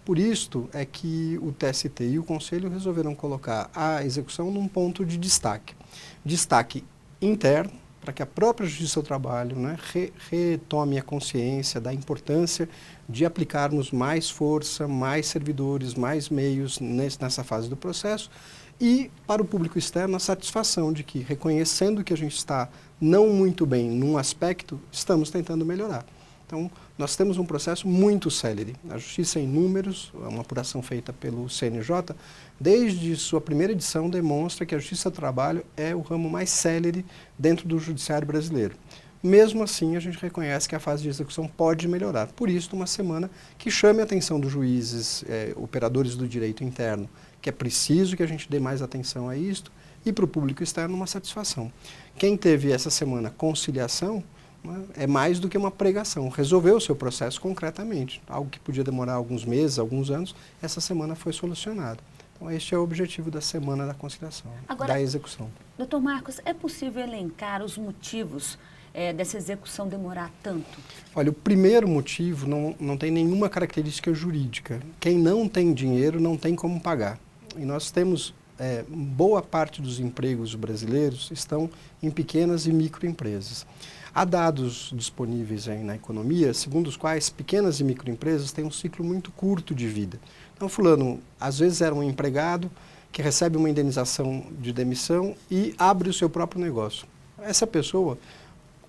Por isto é que o TST e o Conselho resolveram colocar a execução num ponto de destaque. Destaque interno, para que a própria Justiça do Trabalho retome a consciência da importância de aplicarmos mais força, mais servidores, mais meios nessa fase do processo, e para o público externo a satisfação de que, reconhecendo que a gente está não muito bem num aspecto, estamos tentando melhorar. Então, nós temos um processo muito célere. A Justiça em Números, uma apuração feita pelo CNJ, desde sua primeira edição demonstra que a Justiça do Trabalho é o ramo mais célere dentro do judiciário brasileiro. Mesmo assim, a gente reconhece que a fase de execução pode melhorar. Por isso, uma semana que chame a atenção dos juízes, operadores do direito interno, que é preciso que a gente dê mais atenção a isto, e para o público externo uma satisfação. Quem teve essa semana conciliação, é mais do que uma pregação, resolveu o seu processo concretamente, algo que podia demorar alguns meses, alguns anos, essa semana foi solucionado. Então, este é o objetivo da Semana da Conciliação, da execução. Doutor Marcos, é possível elencar os motivos dessa execução demorar tanto? Olha, o primeiro motivo não tem nenhuma característica jurídica. Quem não tem dinheiro não tem como pagar. E nós temos, boa parte dos empregos brasileiros estão em pequenas e microempresas. Há dados disponíveis aí na economia, segundo os quais pequenas e microempresas têm um ciclo muito curto de vida. Então, fulano, às vezes era um empregado que recebe uma indenização de demissão e abre o seu próprio negócio. Essa pessoa,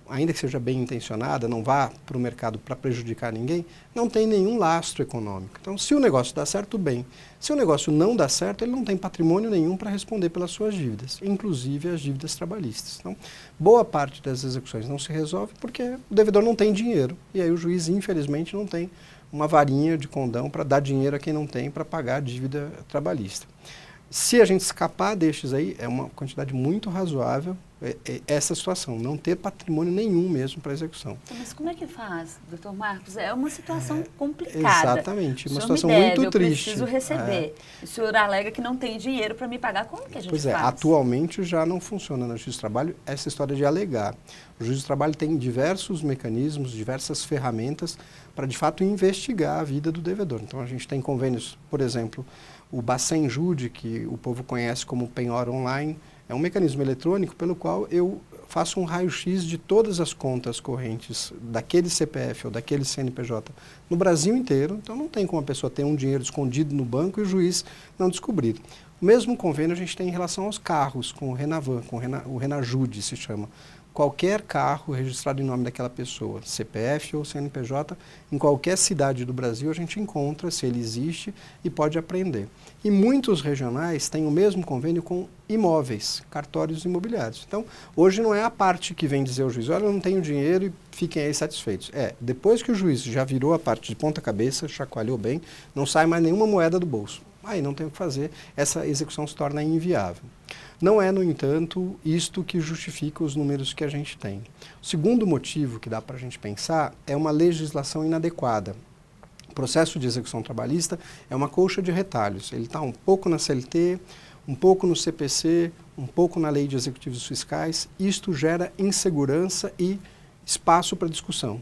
ainda que seja bem intencionada, não vá para o mercado para prejudicar ninguém, não tem nenhum lastro econômico. Então, se o negócio dá certo, bem. Se o negócio não dá certo, ele não tem patrimônio nenhum para responder pelas suas dívidas, inclusive as dívidas trabalhistas. Então, boa parte das execuções não se resolve porque o devedor não tem dinheiro. E aí o juiz, infelizmente, não tem uma varinha de condão para dar dinheiro a quem não tem para pagar a dívida trabalhista. Se a gente escapar destes aí, é uma quantidade muito razoável essa situação, não ter patrimônio nenhum mesmo para execução. Mas como é que faz, doutor Marcos? É uma situação complicada. Exatamente, uma situação muito triste. Eu preciso receber. O senhor alega que não tem dinheiro para me pagar, como que a gente faz? Atualmente já não funciona na Justiça do Trabalho essa história de alegar. O Juiz do Trabalho tem diversos mecanismos, diversas ferramentas para, de fato, investigar a vida do devedor. Então, a gente tem convênios, por exemplo, o Bacen Jude, que o povo conhece como penhor online, é um mecanismo eletrônico pelo qual eu faço um raio-x de todas as contas correntes daquele CPF ou daquele CNPJ no Brasil inteiro. Então, não tem como a pessoa ter um dinheiro escondido no banco e o juiz não descobrir. O mesmo convênio a gente tem em relação aos carros, com o Renavan, com o Renajude se chama. Qualquer carro registrado em nome daquela pessoa, CPF ou CNPJ, em qualquer cidade do Brasil a gente encontra, se ele existe, e pode apreender. E muitos regionais têm o mesmo convênio com imóveis, cartórios imobiliários. Então, hoje não é a parte que vem dizer ao juiz, olha, eu não tenho dinheiro e fiquem aí satisfeitos. Depois que o juiz já virou a parte de ponta cabeça, chacoalhou bem, não sai mais nenhuma moeda do bolso. Aí não tem o que fazer, essa execução se torna inviável. Não é, no entanto, isto que justifica os números que a gente tem. O segundo motivo que dá para a gente pensar é uma legislação inadequada. O processo de execução trabalhista é uma colcha de retalhos. Ele está um pouco na CLT, um pouco no CPC, um pouco na Lei de Executivos Fiscais. Isto gera insegurança e espaço para discussão.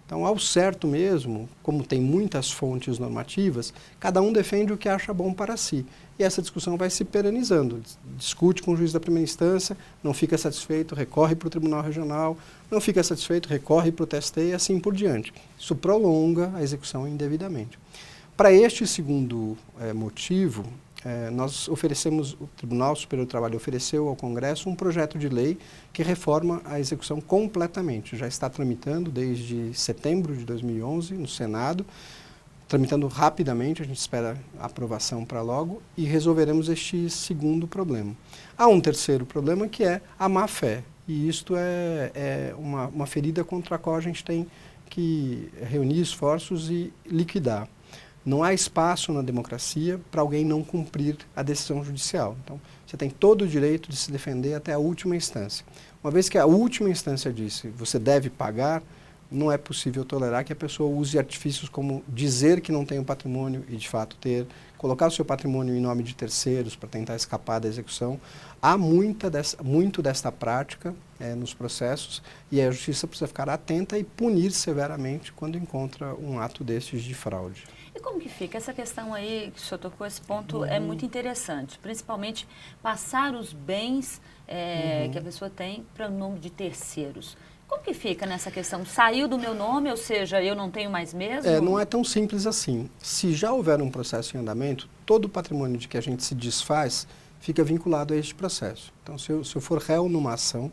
Então, ao certo mesmo, como tem muitas fontes normativas, cada um defende o que acha bom para si. E essa discussão vai se perenizando. Discute com o juiz da primeira instância, não fica satisfeito, recorre para o Tribunal Regional, não fica satisfeito, recorre para o TST e assim por diante. Isso prolonga a execução indevidamente. Para este segundo motivo, nós oferecemos, o Tribunal Superior do Trabalho ofereceu ao Congresso um projeto de lei que reforma a execução completamente. Já está tramitando desde setembro de 2011 no Senado, tramitando rapidamente, a gente espera a aprovação para logo, e resolveremos este segundo problema. Há um terceiro problema que é a má-fé, e isto é uma ferida contra a qual a gente tem que reunir esforços e liquidar. Não há espaço na democracia para alguém não cumprir a decisão judicial. Então, você tem todo o direito de se defender até a última instância. Uma vez que a última instância disse você deve pagar, não é possível tolerar que a pessoa use artifícios como dizer que não tem um patrimônio e de fato ter, colocar o seu patrimônio em nome de terceiros para tentar escapar da execução. Há muito desta prática nos processos e a justiça precisa ficar atenta e punir severamente quando encontra um ato destes de fraude. E como que fica? Essa questão aí, que o senhor tocou, esse ponto é muito interessante, principalmente passar os bens que a pessoa tem para o nome de terceiros. Como que fica nessa questão? Saiu do meu nome, ou seja, eu não tenho mais mesmo? Não é tão simples assim. Se já houver um processo em andamento, todo o patrimônio de que a gente se desfaz fica vinculado a este processo. Então, se eu for réu numa ação,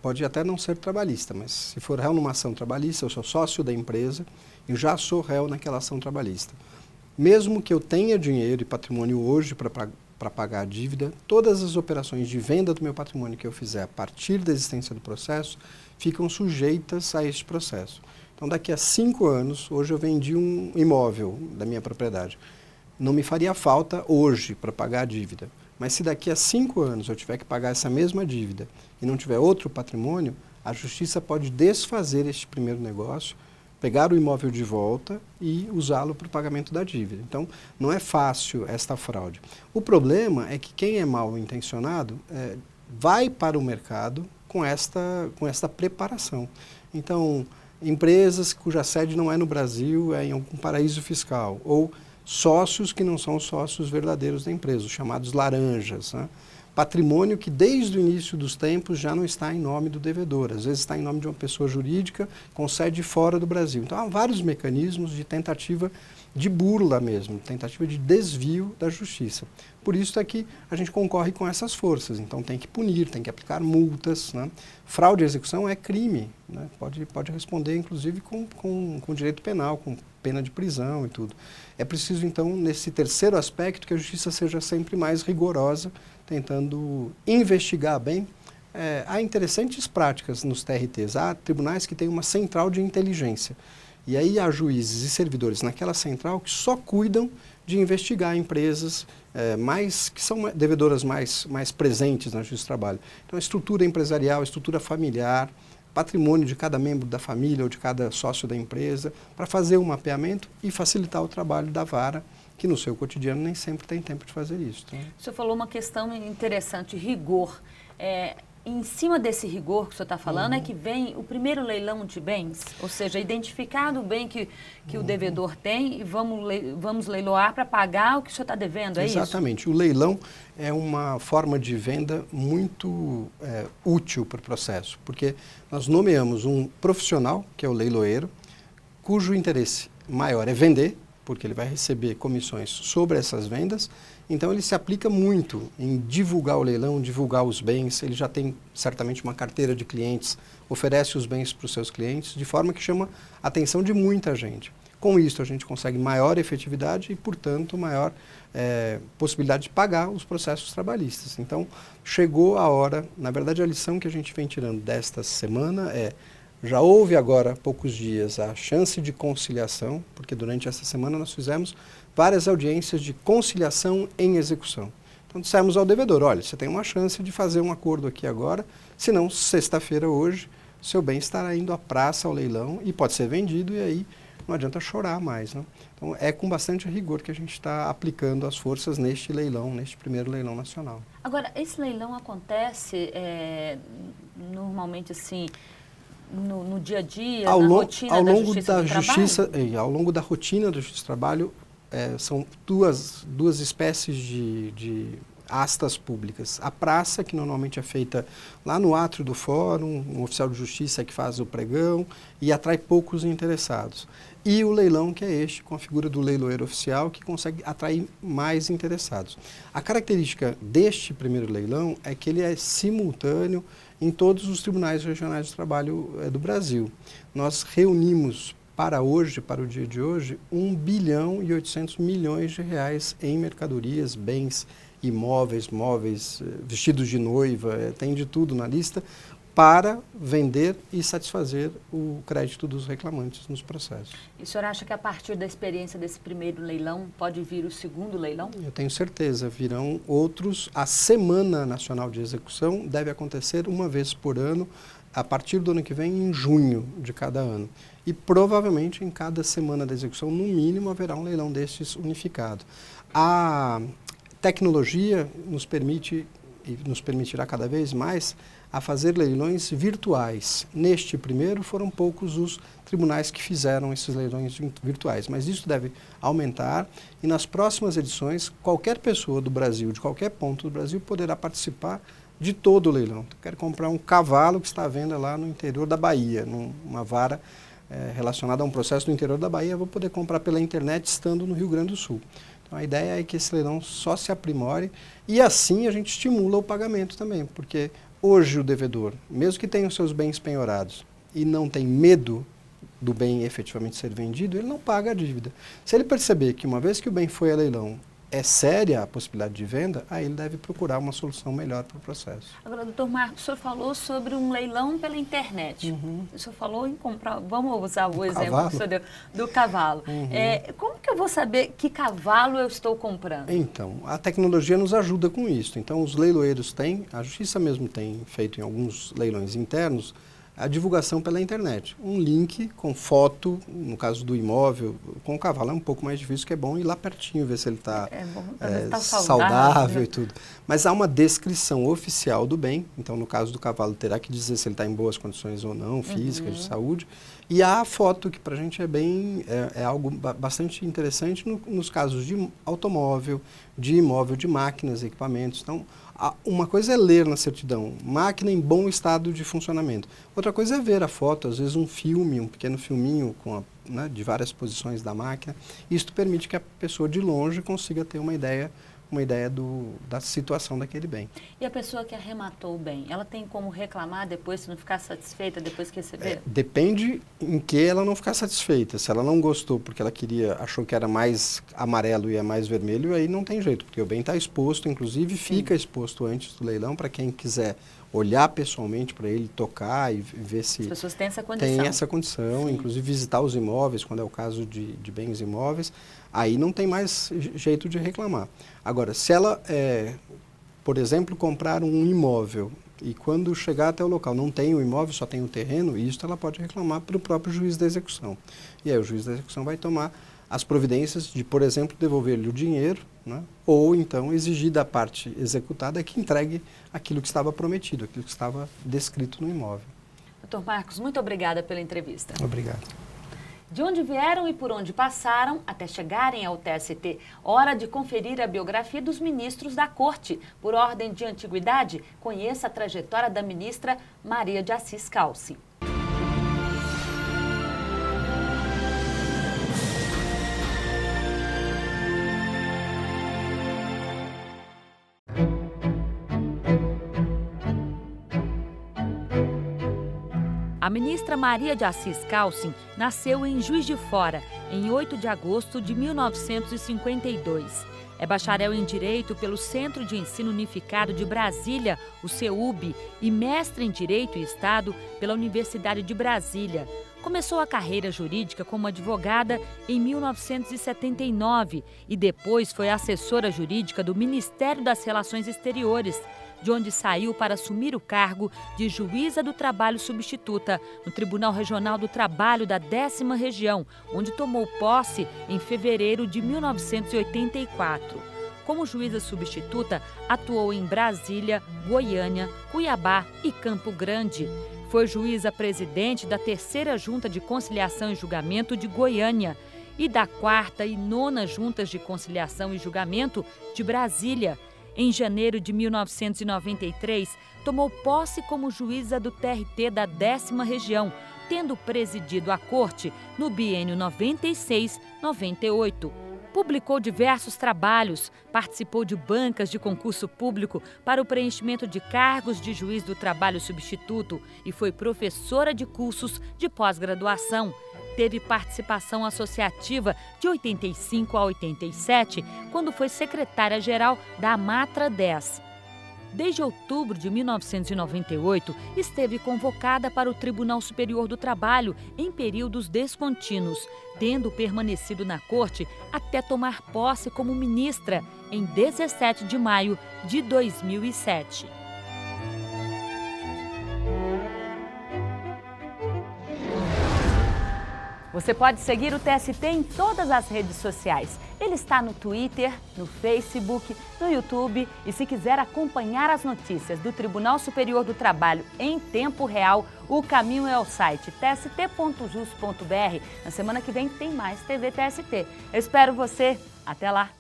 pode até não ser trabalhista, mas se for réu numa ação trabalhista, eu sou sócio da empresa e já sou réu naquela ação trabalhista. Mesmo que eu tenha dinheiro e patrimônio hoje para pagar a dívida, todas as operações de venda do meu patrimônio que eu fizer a partir da existência do processo ficam sujeitas a este processo. Então, daqui a 5 anos, hoje eu vendi um imóvel da minha propriedade. Não me faria falta hoje para pagar a dívida. Mas se daqui a 5 anos eu tiver que pagar essa mesma dívida e não tiver outro patrimônio, a justiça pode desfazer este primeiro negócio, pegar o imóvel de volta e usá-lo para o pagamento da dívida. Então, não é fácil esta fraude. O problema é que quem é mal intencionado vai para o mercado com esta preparação. Então, empresas cuja sede não é no Brasil, é em algum paraíso fiscal, ou sócios que não são os sócios verdadeiros da empresa, os chamados laranjas, né? Patrimônio que desde o início dos tempos já não está em nome do devedor, às vezes está em nome de uma pessoa jurídica com sede fora do Brasil. Então há vários mecanismos de tentativa de burla mesmo, tentativa de desvio da justiça. Por isso é que a gente concorre com essas forças, então tem que punir, tem que aplicar multas, né? Fraude à execução é crime, né? Pode responder inclusive com direito penal, com pena de prisão e tudo. É preciso então, nesse terceiro aspecto, que a justiça seja sempre mais rigorosa, tentando investigar bem. Há interessantes práticas nos TRTs, há tribunais que têm uma central de inteligência. E aí há juízes e servidores naquela central que só cuidam de investigar empresas que são devedoras mais presentes na justiça do trabalho. Então, a estrutura empresarial, a estrutura familiar, patrimônio de cada membro da família ou de cada sócio da empresa, para fazer um mapeamento e facilitar o trabalho da vara, que no seu cotidiano nem sempre tem tempo de fazer isso. Tá? O senhor falou uma questão interessante, rigor. Em cima desse rigor que o senhor está falando é que vem o primeiro leilão de bens, ou seja, identificado o bem que o devedor tem e vamos leiloar para pagar o que o senhor está devendo, é isso? Exatamente. O leilão é uma forma de venda muito útil para o processo, porque nós nomeamos um profissional, que é o leiloeiro, cujo interesse maior é vender, porque ele vai receber comissões sobre essas vendas, então ele se aplica muito em divulgar o leilão, divulgar os bens, ele já tem certamente uma carteira de clientes, oferece os bens para os seus clientes, de forma que chama a atenção de muita gente. Com isso, a gente consegue maior efetividade e, portanto, maior possibilidade de pagar os processos trabalhistas. Então, chegou a hora, na verdade, a lição que a gente vem tirando desta semana já houve agora, há poucos dias, a chance de conciliação, porque durante essa semana nós fizemos várias audiências de conciliação em execução. Então, dissemos ao devedor, olha, você tem uma chance de fazer um acordo aqui agora, senão, sexta-feira hoje, seu bem estará indo à praça, ao leilão, e pode ser vendido, e aí não adianta chorar mais, né? Então, é com bastante rigor que a gente está aplicando as forças neste leilão, neste primeiro leilão nacional. Agora, esse leilão acontece normalmente assim, no dia a dia, na rotina da Justiça do Trabalho? Ao longo da rotina da Justiça do Trabalho, são duas espécies de astas públicas. A praça, que normalmente é feita lá no átrio do fórum, um oficial de justiça que faz o pregão e atrai poucos interessados. E o leilão, que é este, com a figura do leiloeiro oficial, que consegue atrair mais interessados. A característica deste primeiro leilão é que ele é simultâneo em todos os tribunais regionais de trabalho do Brasil. Nós reunimos para hoje, para o dia de hoje, 1 bilhão e 800 milhões de reais em mercadorias, bens, imóveis, móveis, vestidos de noiva, tem de tudo na lista, para vender e satisfazer o crédito dos reclamantes nos processos. E o senhor acha que a partir da experiência desse primeiro leilão pode vir o segundo leilão? Eu tenho certeza, virão outros. A Semana Nacional de Execução deve acontecer uma vez por ano, a partir do ano que vem, em junho de cada ano. E provavelmente em cada semana da execução, no mínimo, haverá um leilão destes unificado. A tecnologia nos permite e nos permitirá cada vez mais a fazer leilões virtuais. Neste primeiro, foram poucos os tribunais que fizeram esses leilões virtuais, mas isso deve aumentar e nas próximas edições, qualquer pessoa do Brasil, de qualquer ponto do Brasil, poderá participar de todo o leilão. Quero comprar um cavalo que está à venda lá no interior da Bahia, numa vara relacionada a um processo no interior da Bahia, vou poder comprar pela internet estando no Rio Grande do Sul. Então, a ideia é que esse leilão só se aprimore e assim a gente estimula o pagamento também, porque hoje o devedor, mesmo que tenha os seus bens penhorados e não tem medo do bem efetivamente ser vendido, ele não paga a dívida. Se ele perceber que uma vez que o bem foi a leilão, é séria a possibilidade de venda, aí ele deve procurar uma solução melhor para o processo. Agora, doutor Marcos, o senhor falou sobre um leilão pela internet. O senhor falou em comprar, vamos usar o exemplo que o senhor deu, do cavalo. Como que eu vou saber que cavalo eu estou comprando? Então, a tecnologia nos ajuda com isso. Então, os leiloeiros têm, a Justiça mesmo tem feito em alguns leilões internos, a divulgação pela internet. Um link com foto, no caso do imóvel, com o cavalo é um pouco mais difícil, que é bom ir lá pertinho, ver se ele está saudável e tudo. Mas há uma descrição oficial do bem, então no caso do cavalo terá que dizer se ele está em boas condições ou não, físicas, de saúde. E há a foto, que para a gente é algo bastante interessante nos casos de automóvel, de imóvel, de máquinas, equipamentos. Então, uma coisa é ler na certidão, máquina em bom estado de funcionamento. Outra coisa é ver a foto, às vezes um filme, um pequeno filminho de várias posições da máquina. Isso permite que a pessoa de longe consiga ter uma ideia da situação daquele bem. E a pessoa que arrematou o bem, ela tem como reclamar depois, se não ficar satisfeita depois que receber? Depende em que ela não ficar satisfeita. Se ela não gostou porque ela achou que era mais amarelo e é mais vermelho, aí não tem jeito, porque o bem está exposto, inclusive fica exposto antes do leilão para quem quiser olhar pessoalmente para ele, tocar e ver se... As pessoas têm essa condição. Tem essa condição, inclusive visitar os imóveis, quando é o caso de bens imóveis, aí não tem mais jeito de reclamar. Agora, se ela, por exemplo, comprar um imóvel e quando chegar até o local não tem o imóvel, só tem o terreno, isso ela pode reclamar para o próprio juiz da execução. E aí o juiz da execução vai tomar as providências de, por exemplo, devolver-lhe o dinheiro, né? Ou então exigir da parte executada que entregue aquilo que estava prometido, aquilo que estava descrito no imóvel. Doutor Marcos, muito obrigada pela entrevista. Obrigado. De onde vieram e por onde passaram até chegarem ao TST, hora de conferir a biografia dos ministros da Corte. Por ordem de antiguidade, conheça a trajetória da ministra Maria de Assis Calci. A ministra Maria de Assis Calcin nasceu em Juiz de Fora, em 8 de agosto de 1952. É bacharel em Direito pelo Centro de Ensino Unificado de Brasília, o CEUB, e mestre em Direito e Estado pela Universidade de Brasília. Começou a carreira jurídica como advogada em 1979 e depois foi assessora jurídica do Ministério das Relações Exteriores, de onde saiu para assumir o cargo de juíza do trabalho substituta no Tribunal Regional do Trabalho da 10ª Região, onde tomou posse em fevereiro de 1984. Como juíza substituta, atuou em Brasília, Goiânia, Cuiabá e Campo Grande. Foi juíza presidente da 3ª Junta de Conciliação e Julgamento de Goiânia e da 4ª e 9ª Juntas de Conciliação e Julgamento de Brasília. Em janeiro de 1993, tomou posse como juíza do TRT da 10ª Região, tendo presidido a corte no biênio 96-98. Publicou diversos trabalhos, participou de bancas de concurso público para o preenchimento de cargos de juiz do trabalho substituto e foi professora de cursos de pós-graduação. Teve participação associativa de 85 a 87, quando foi secretária-geral da Amatra 10. Desde outubro de 1998, esteve convocada para o Tribunal Superior do Trabalho em períodos descontínuos, tendo permanecido na corte até tomar posse como ministra em 17 de maio de 2007. Você pode seguir o TST em todas as redes sociais. Ele está no Twitter, no Facebook, no YouTube e se quiser acompanhar as notícias do Tribunal Superior do Trabalho em tempo real, o caminho é ao site tst.jus.br. Na semana que vem tem mais TV TST. Eu espero você. Até lá!